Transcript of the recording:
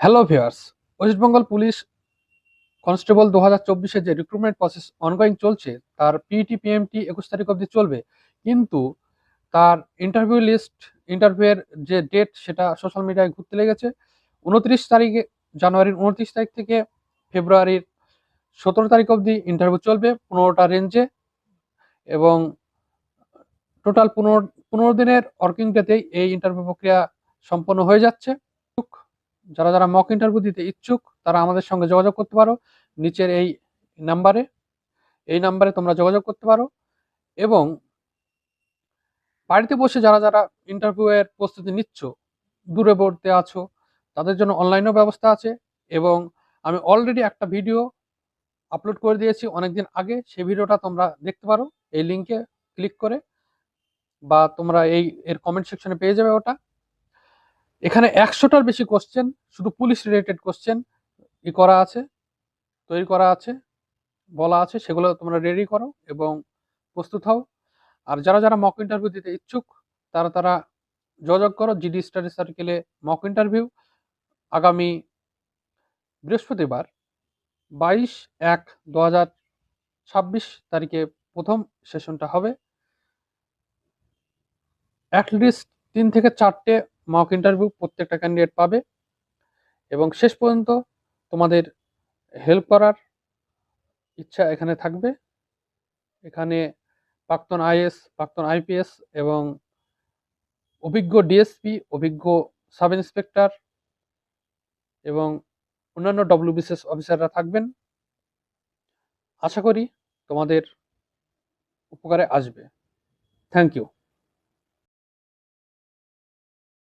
Hello viewers, West Bengal police constable 2024 যে recruitment process ongoing চলছে, তার পিইটি পিএমটি 21 তারিখ অবধি চলবে। কিন্তু তার ইন্টারভিউয়ের যে ডেট সেটা সোশ্যাল মিডিয়ায় ঘুরতে লেগেছে। 29 তারিখে, জানুয়ারির 29 তারিখ থেকে ফেব্রুয়ারির 17 তারিখ অবধি ইন্টারভিউ চলবে 15টা রেঞ্জে, এবং টোটাল 15 দিনের ওয়ার্কিং ডেতেই এই ইন্টারভিউ প্রক্রিয়া সম্পন্ন হয়ে যাচ্ছে। যারা যারা মক ইন্টারভিউ দিতে ইচ্ছুক তারা আমাদের সঙ্গে যোগাযোগ করতে পারো। নিচের এই নাম্বারে তোমরা যোগাযোগ করতে পারো। এবং বাড়িতে বসে যারা যারা ইন্টারভিউ এর প্রস্তুতি নিচ্ছ, দূরে পড়তে আছো, তাদের জন্য অনলাইনেও ব্যবস্থা আছে। এবং আমি অলরেডি একটা ভিডিও আপলোড করে দিয়েছি অনেকদিন আগে, সেই ভিডিওটা তোমরা দেখতে পারো এই লিঙ্কে ক্লিক করে, বা তোমরা এর কমেন্ট সেকশনে পেয়ে যাবে ওটা। এখানে 100টার বেশি কোশ্চেন, শুধু পুলিশ রিলেটেড কোশ্চেন তৈরি করা আছে, বলা আছে, সেগুলো তোমরা রেডি করো এবং প্রস্তুত হও। আর যারা যারা মক ইন্টারভিউ দিতে ইচ্ছুক তারা তারা যোগাযোগ করো। জিডি স্টাডি সার্কেলে মক ইন্টারভিউ আগামী বৃহস্পতিবার 22/1/2026 তারিখে প্রথম সেশনটা হবে। অ্যাটলিস্ট 3 থেকে 4টে মক ইন্টারভিউ প্রত্যেকটা ক্যান্ডিডেট পাবে, এবং শেষ পর্যন্ত তোমাদের হেল্প করার ইচ্ছা এখানে থাকবে। এখানে প্রাক্তন আইএস, প্রাক্তন আইপিএস এবং অভিজ্ঞ ডিএসপি, অভিজ্ঞ সাব ইন্সপেক্টর এবং অন্যান্য ডব্লিউবিসিএস অফিসাররা থাকবেন। আশা করি তোমাদের উপকারে আসবে। Thank you.